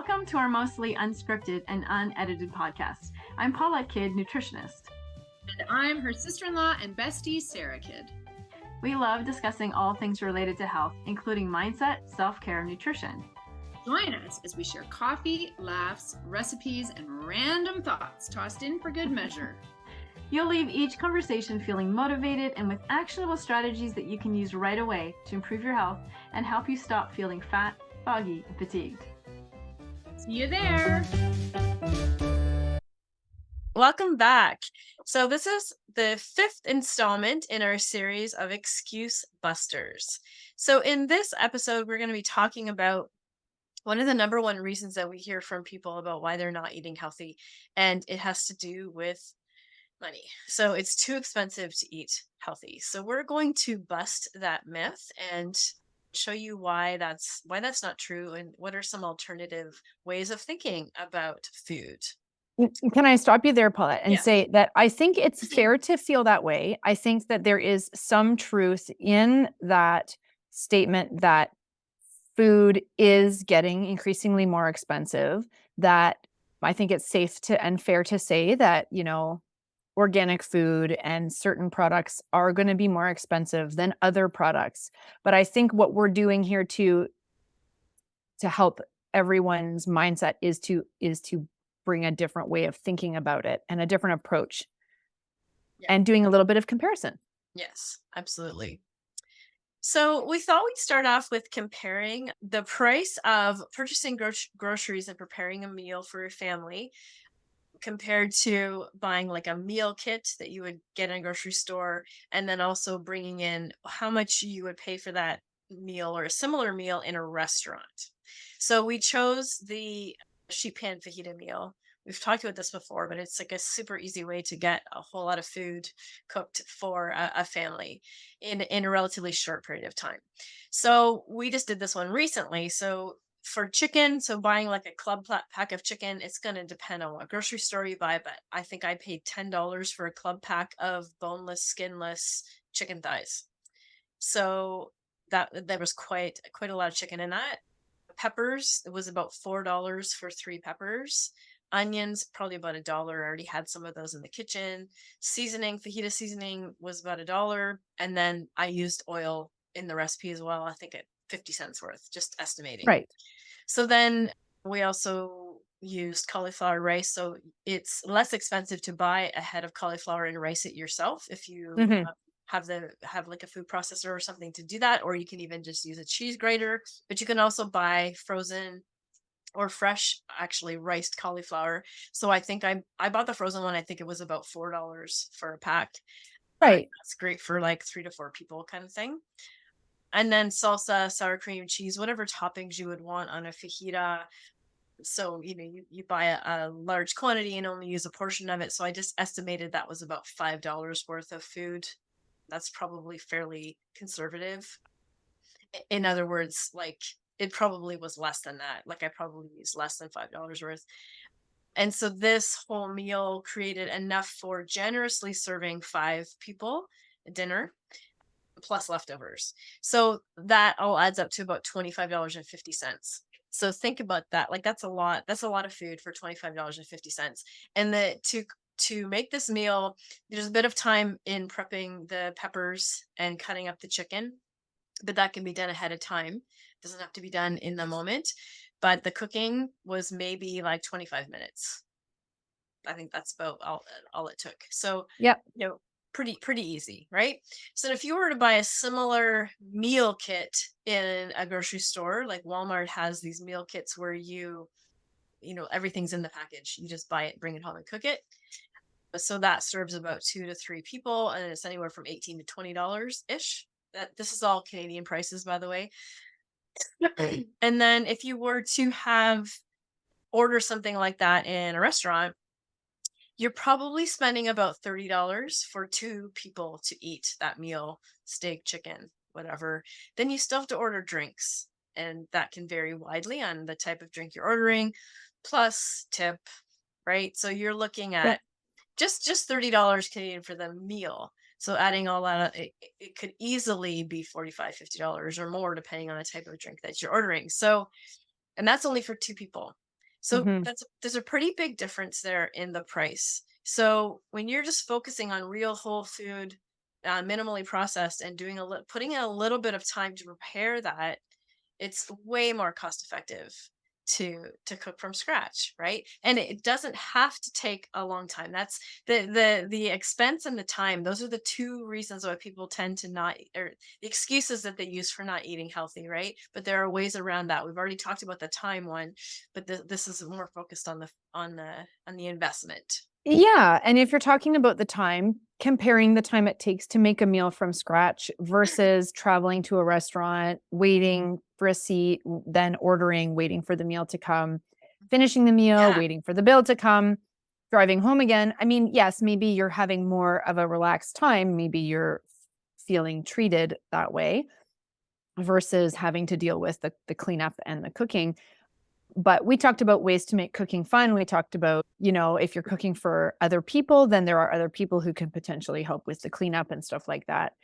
Welcome to our mostly unscripted and unedited podcast. I'm Paulette Kidd, nutritionist. And I'm her sister-in-law and bestie, Sarah Kidd. We love discussing all things related to health, including mindset, self-care, and nutrition. Join us as we share coffee, laughs, recipes, and random thoughts tossed in for good measure. You'll leave each conversation feeling motivated and with actionable strategies that you can use right away to improve your health and help you stop feeling fat, foggy, and fatigued. See you there. Welcome back. So this is the 5th installment in our series of Excuse Busters. So in this episode, we're going to be talking about one of the number one reasons that we hear from people about why they're not eating healthy, and it has to do with money. So it's too expensive to eat healthy. So we're going to bust that myth and show you why that's not true and what are some alternative ways of thinking about food. Can I stop you there, Paulette, and Yeah. say that I think it's fair to feel that way. I think that there is some truth in that statement that food is getting increasingly more expensive, that I think it's safe to and fair to say that, organic food and certain products are going to be more expensive than other products. But I think what we're doing here to help everyone's mindset is to bring a different way of thinking about it and a different approach, and doing a little bit of comparison. Yes, absolutely. So we thought we'd start off with comparing the price of purchasing groceries and preparing a meal for your family compared to buying like a meal kit that you would get in a grocery store, and then also bringing in how much you would pay for that meal or a similar meal in a restaurant. So we chose the sheet pan fajita meal. We've talked about this before, but it's like a super easy way to get a whole lot of food cooked for a family in a relatively short period of time. So we just did this one recently. So for chicken, so buying like a club pack of chicken, it's going to depend on what grocery store you buy, but I think I paid $10 for a club pack of boneless, skinless chicken thighs. So that there was quite a lot of chicken in that. Peppers, it was about $4 for 3 peppers. Onions, probably about $1. I already had some of those in the kitchen. Seasoning, fajita seasoning was about $1. And then I used oil in the recipe as well. I think at 50 cents worth, just estimating. Right. So then we also used cauliflower rice. So it's less expensive to buy a head of cauliflower and rice it yourself if you have like a food processor or something to do that, or you can even just use a cheese grater. But you can also buy frozen or fresh, actually riced cauliflower. So I think I bought the frozen one. I think it was about $4 for a pack. Right. That's great for like 3 to 4 people kind of thing. And then salsa, sour cream, cheese, whatever toppings you would want on a fajita. So, you buy a large quantity and only use a portion of it. So I just estimated that was about $5 worth of food. That's probably fairly conservative. In other words, like it probably was less than that. Like I probably used less than $5 worth. And so this whole meal created enough for generously serving 5 people dinner plus leftovers. So that all adds up to about $25.50. So think about that. Like that's a lot of food for $25.50. And to make this meal, there's a bit of time in prepping the peppers and cutting up the chicken, but that can be done ahead of time. It doesn't have to be done in the moment. But the cooking was maybe like 25 minutes. I think that's about all it took. So Yep. Pretty easy, right? So if you were to buy a similar meal kit in a grocery store, like Walmart has these meal kits where everything's in the package. You just buy it, bring it home and cook it. So that serves about 2 to 3 people, and it's anywhere from $18 to $20-ish. This is all Canadian prices, by the way. And then if you were to order something like that in a restaurant, you're probably spending about $30 for 2 people to eat that meal, steak, chicken, whatever. Then you still have to order drinks, and that can vary widely on the type of drink you're ordering, plus tip, right? So you're looking at just $30 Canadian for the meal. So adding all that, it could easily be $45, $50 or more, depending on the type of drink that you're ordering. So, and that's only for 2 people. So Mhm. there's a pretty big difference there in the price. So when you're just focusing on real whole food, minimally processed, and putting in a little bit of time to prepare that, it's way more cost effective to cook from scratch, right? And it doesn't have to take a long time. That's the expense and the time. Those are the two reasons why people tend to not, or the excuses that they use for not eating healthy, right? But there are ways around that. We've already talked about the time one, but this is more focused on the investment. Yeah, and if you're talking about the time, comparing the time it takes to make a meal from scratch versus traveling to a restaurant, waiting for a seat, then ordering, waiting for the meal to come, finishing the meal, Yeah. waiting for the bill to come, driving home again. I mean, yes, maybe you're having more of a relaxed time, maybe you're feeling treated that way versus having to deal with the cleanup and the cooking. But we talked about ways to make cooking fun. We talked about, if you're cooking for other people, then there are other people who can potentially help with the cleanup and stuff like that.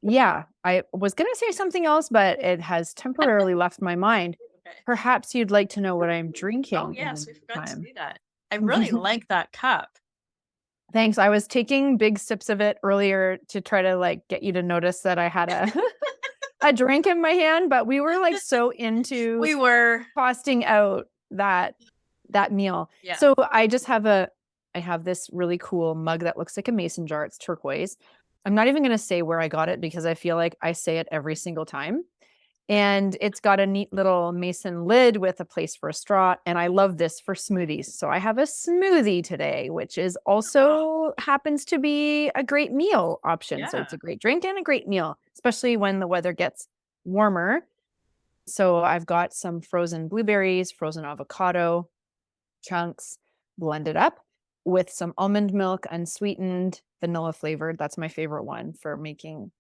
Yeah, I was going to say something else, but it has temporarily left my mind. Okay. Perhaps you'd like to know what I'm Oh drinking in yes, the we forgot to meantime. do that. I really like that cup. Thanks. I was taking big sips of it earlier to try to get you to notice that I had a drink in my hand, but we were so into We were. costing out that meal. Yeah. So I have this really cool mug that looks like a mason jar. It's turquoise. I'm not even going to say where I got it because I feel like I say it every single time. And it's got a neat little mason lid with a place for a straw. And I love this for smoothies. So I have a smoothie today, which is also happens to be a great meal option. So it's a great drink and a great meal, especially when the weather gets warmer. So I've got some frozen blueberries, frozen avocado chunks blended up with some almond milk, unsweetened, vanilla flavored. That's my favorite one for making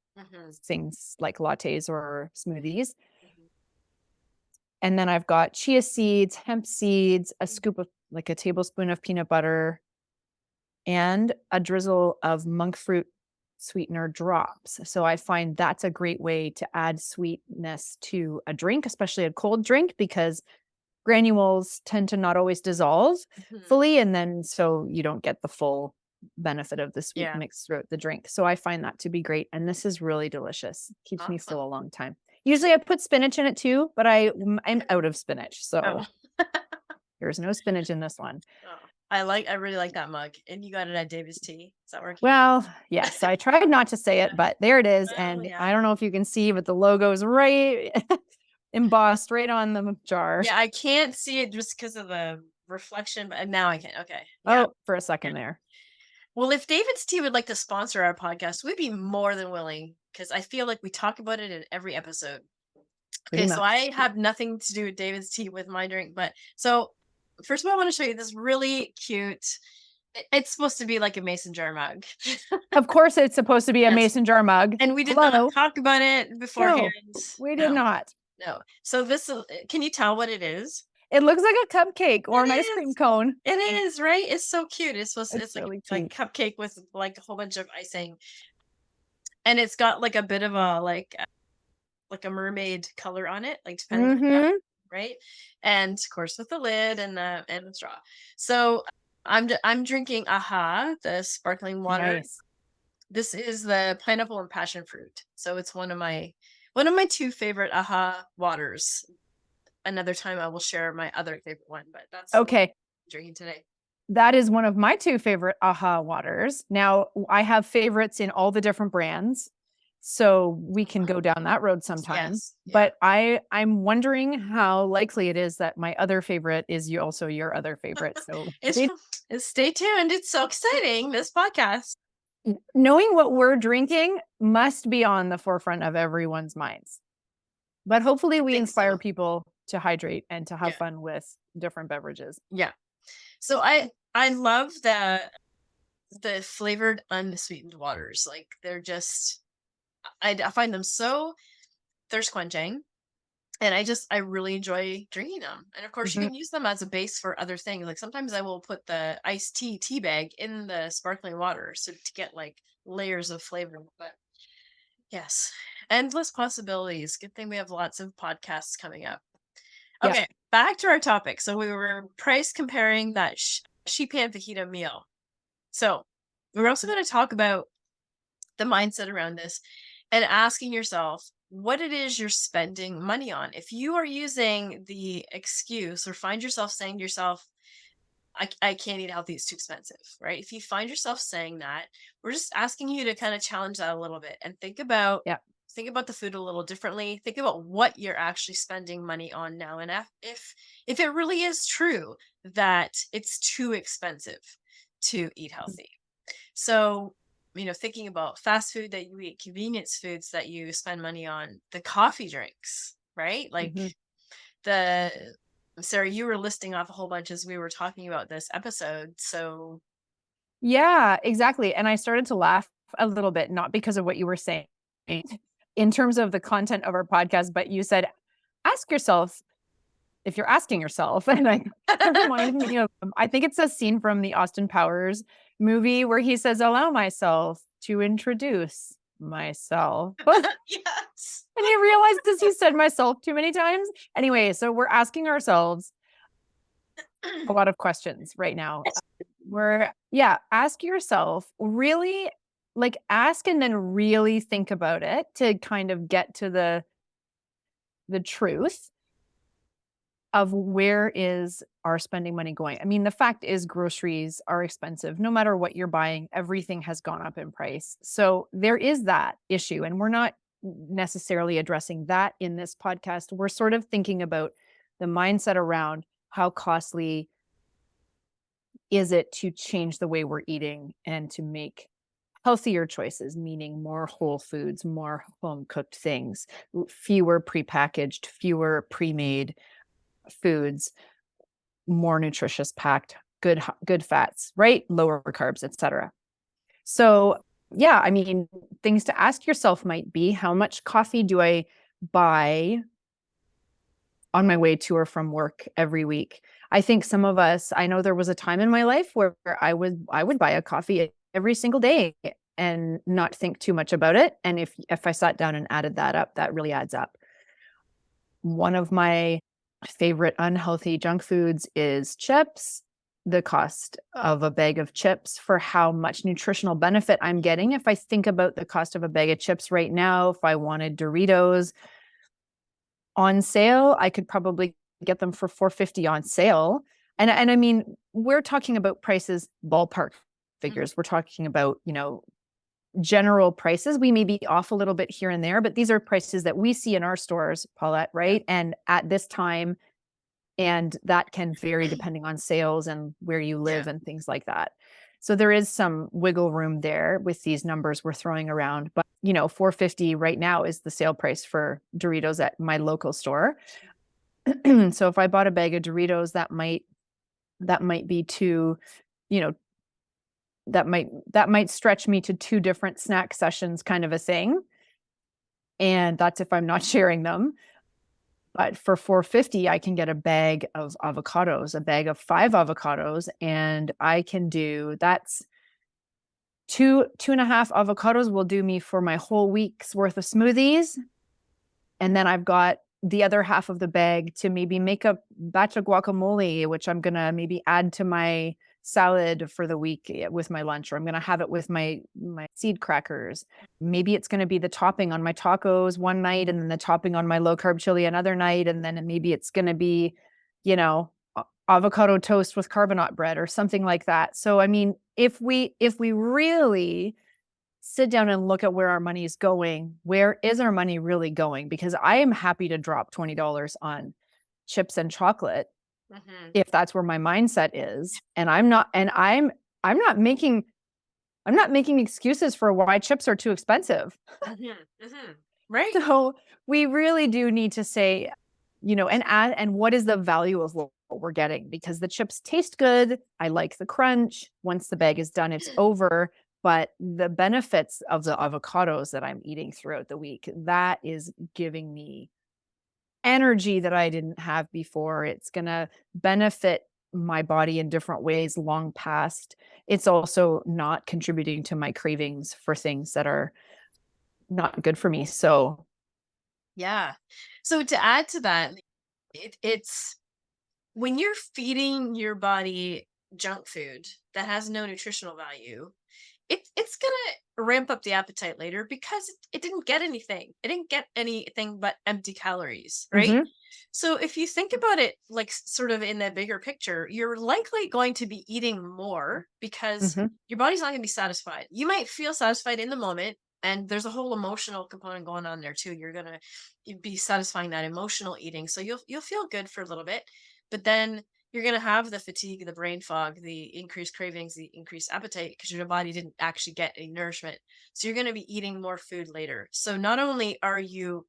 things like lattes or smoothies. And then I've got chia seeds, hemp seeds, a scoop of a tablespoon of peanut butter, and a drizzle of monk fruit sweetener drops. So I find that's a great way to add sweetness to a drink, especially a cold drink, because granules tend to not always dissolve fully. And then so you don't get the full benefit of the sweet mix throughout the drink. So I find that to be great. And this is really delicious. Keeps me full a long time. Usually I put spinach in it too, but I'm out of spinach. So there's no spinach in this one. I really like that mug. And you got it at David's Tea. Is that working? Well, yes, I tried not to say it, but there it is. And I don't know if you can see, but the logo is right embossed right on the jar. Yeah, I can't see it just because of the reflection, but now I can. Okay. Yeah. Oh, for a second there. Well, if David's Tea would like to sponsor our podcast, we'd be more than willing because I feel like we talk about it in every episode. Okay, so I have nothing to do with David's Tea with my drink, but so first of all, I want to show you this really cute. It's supposed to be like a mason jar mug. Of course, it's supposed to be a mason jar mug. And we did not talk about it beforehand. No, we did not. No. So this, can you tell what it is? It looks like a cupcake or an ice cream cone. It is, right? It's so cute. It's really like cupcake with a whole bunch of icing. And it's got a bit of a a mermaid color on it, depending right? And of course with the lid and the straw. So I'm drinking AHA, the sparkling water. Nice. This is the pineapple and passion fruit. So it's one of my two favorite AHA waters. Another time I will share my other favorite one, but that's okay. What I'm drinking today. That is one of my two favorite AHA waters. Now I have favorites in all the different brands, so we can go down that road sometime. Yes, yeah. But I'm wondering how likely it is that my other favorite is also your other favorite. So stay tuned. It's so exciting, this podcast. Knowing what we're drinking must be on the forefront of everyone's minds. But hopefully we inspire people to hydrate and to have fun with different beverages. Yeah. So I love the flavored unsweetened waters. They're just, I find them so thirst quenching. And I really enjoy drinking them. And of course you can use them as a base for other things. Sometimes I will put the iced tea bag in the sparkling water so to get layers of flavor. But yes, endless possibilities. Good thing we have lots of podcasts coming up. Yeah. Okay, back to our topic. So we were price comparing that sheet pan fajita meal. So we're also going to talk about the mindset around this and asking yourself what it is you're spending money on. If you are using the excuse or find yourself saying to yourself, I can't eat healthy, it's too expensive, right? If you find yourself saying that, we're just asking you to kind of challenge that a little bit and Yeah. think about the food a little differently. Think about what you're actually spending money on now, and if it really is true that it's too expensive to eat healthy. So, thinking about fast food that you eat, convenience foods that you spend money on, the coffee drinks, right? Like Mhm. the Sarah, you were listing off a whole bunch as we were talking about this episode. So, Yeah, exactly. And I started to laugh a little bit, not because of what you were saying in terms of the content of our podcast, but you said, ask yourself if you're asking yourself. And it reminded me of, I think it's a scene from the Austin Powers movie where he says, allow myself to introduce myself. And yes. he realizes he said myself too many times. Anyway, so we're asking ourselves a lot of questions right now. Ask yourself really, like, ask and then really think about it to kind of get to the truth of where is our spending money going. I mean, the fact is groceries are expensive. No matter what you're buying, everything has gone up in price. So there is that issue, and we're not necessarily addressing that in this podcast. We're sort of thinking about the mindset around how costly is it to change the way we're eating and to make healthier choices, meaning more whole foods, more home cooked things, fewer prepackaged, fewer pre-made foods, more nutritious packed, good fats, right? Lower carbs, etc. So, yeah, I mean, things to ask yourself might be, how much coffee do I buy on my way to or from work every week? I think some of us, I know there was a time in my life where I would buy a coffee every single day and not think too much about it. And if I sat down and added that up, that really adds up. One of my favorite unhealthy junk foods is chips. The cost of a bag of chips for how much nutritional benefit I'm getting. If I think about the cost of a bag of chips right now, if I wanted Doritos on sale, I could probably get them for $4.50 on sale. And I mean, we're talking about prices, ballpark figures. We're talking about, general prices. We may be off a little bit here and there, but these are prices that we see in our stores, Paulette, right? And at this time, and that can vary depending on sales and where you live and things like that. So there is some wiggle room there with these numbers we're throwing around. But, $4.50 right now is the sale price for Doritos at my local store. So if I bought a bag of Doritos, that might be too, that might stretch me to two different snack sessions kind of a thing. And that's if I'm not sharing them. But for $4.50, I can get a bag of avocados, a bag of 5 avocados, and I can do that's 2.5 avocados will do me for my whole week's worth of smoothies. And then I've got the other half of the bag to maybe make a batch of guacamole, which I'm gonna maybe add to my salad for the week with my lunch, or I'm gonna have it with my seed crackers. Maybe it's gonna be the topping on my tacos one night, and then the topping on my low carb chili another night, and then maybe it's gonna be, avocado toast with carbonate bread or something like that. So I mean, if we really sit down and look at where our money is going, where is our money really going? Because I am happy to drop $20 on chips and chocolate if that's where my mindset is. And I'm not making excuses for why chips are too expensive. Right. So we really do need to say, and what is the value of what we're getting? Because the chips taste good. I like the crunch. Once the bag is done, it's over. But the benefits of the avocados that I'm eating throughout the week, that is giving me energy that I didn't have before. It's going to benefit my body in different ways long past. It's also not contributing to my cravings for things that are not good for me. So, Yeah. So to add to that, it's when you're feeding your body junk food that has no nutritional value, it's gonna ramp up the appetite later because it didn't get anything. It didn't get anything but empty calories, right? Mhm. So if you think about it like sort of in the bigger picture, you're likely going to be eating more because Mhm. your body's not going to be satisfied. You might feel satisfied in the moment, and there's a whole emotional component going on there too. You're going to be satisfying that emotional eating. So you'll feel good for a little bit, but then you're going to have the fatigue, the brain fog, the increased cravings, the increased appetite because your body didn't actually get any nourishment. So you're going to be eating more food later. So not only are you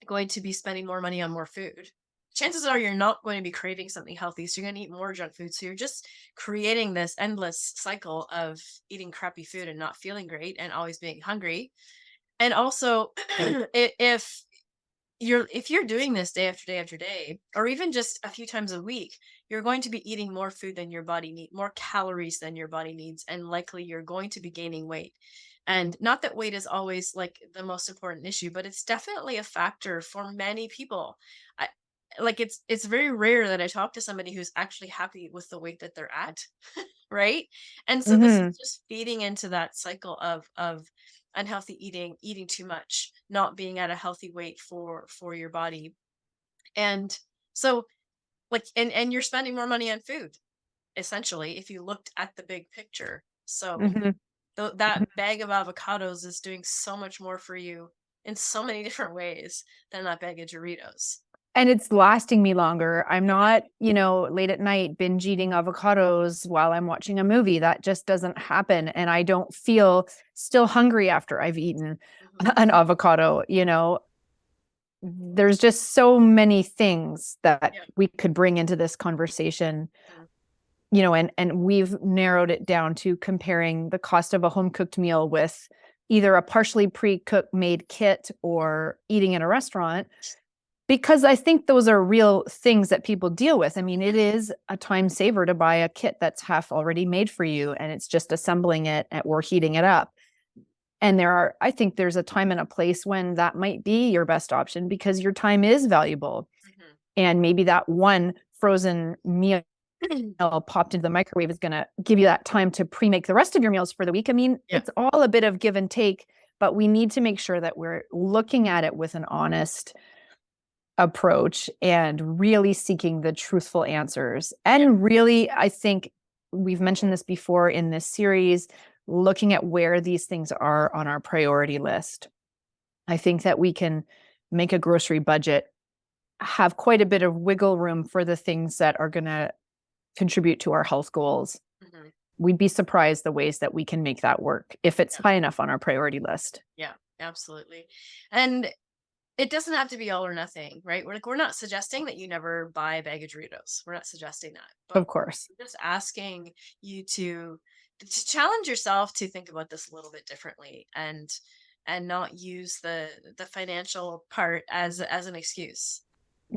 going to be spending more money on more food, chances are you're not going to be craving something healthy. So you're going to eat more junk food. So you're just creating this endless cycle of eating crappy food and not feeling great and always being hungry. And also, if you're doing this day after day after day, or even just a few times a week, you're going to be eating more food than your body needs, more calories than your body needs, and likely you're going to be gaining weight. And not that weight is always like the most important issue, but it's definitely a factor for many people. I, like it's very rare that I talk to somebody who's actually happy with the weight that they're at, right? And so this is Mhm. just feeding into that cycle of unhealthy eating, eating too much, not being at a healthy weight for your body. And so like and you're spending more money on food essentially if you looked at the big picture. So Mhm. that bag of avocados is doing so much more for you in so many different ways than that bag of Doritos. And it's lasting me longer. I'm not, late at night binge eating avocados while I'm watching a movie. That just doesn't happen. And I don't feel still hungry after I've eaten Mhm. an avocado. There's just so many things that Yeah. we could bring into this conversation, Mhm. and we've narrowed it down to comparing the cost of a home cooked meal with either a partially pre-cooked made kit or eating in a restaurant, because I think those are real things that people deal with. I mean, it is a time saver to buy a kit that's half already made for you, and it's just assembling it or heating it up. And I think there's a time and a place when that might be your best option because your time is valuable. Mhm. And maybe that one frozen meal popped into the microwave is going to give you that time to pre-make the rest of your meals for the week. I mean, Yeah. it's all a bit of give and take, but we need to make sure that we're looking at it with an honest approach and really seeking the truthful answers. And really, I think we've mentioned this before in this series, looking at where these things are on our priority list. I think that we can make a grocery budget, have quite a bit of wiggle room for the things that are going to contribute to our health goals. Mhm. We'd be surprised the ways that we can make that work if it's Yeah. high enough on our priority list. Yeah, absolutely. And it doesn't have to be all or nothing, right? We're not suggesting that you never buy a bag of Doritos. We're not suggesting that. But Of course. we're just asking you to challenge yourself to think about this a little bit differently and not use the financial part as an excuse.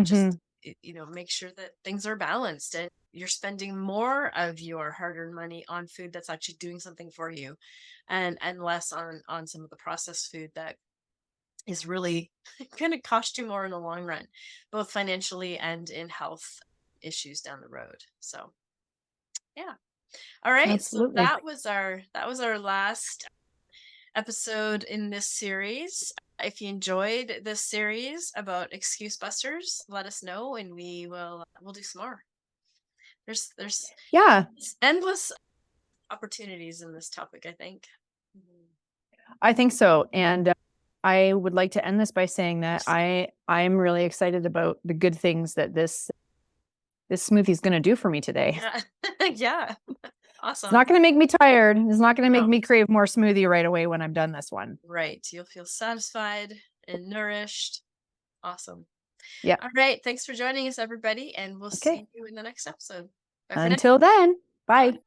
Just Mhm. make sure that things are balanced and you're spending more of your hard-earned money on food that's actually doing something for you and less on some of the processed food that is really going to cost you more in the long run, both financially and in health issues down the road. So, yeah. All right. So Absolutely. that was our last episode in this series. If you enjoyed this series about excuse busters, let us know and we'll do some more. There's Yeah, endless opportunities in this topic, I think. Mhm. I think so. And I would like to end this by saying that I'm really excited about the good things that this smoothie is going to do for me today. Yeah. Yeah. It's Awesome. not going to make me tired. It's not going to make No. me crave more smoothie right away when I'm done this one. Right. You'll feel satisfied and nourished. Awesome. Yeah. All right. Thanks for joining us, everybody. And we'll Okay. see you in the next episode. Bye for now. Until then, Bye. bye.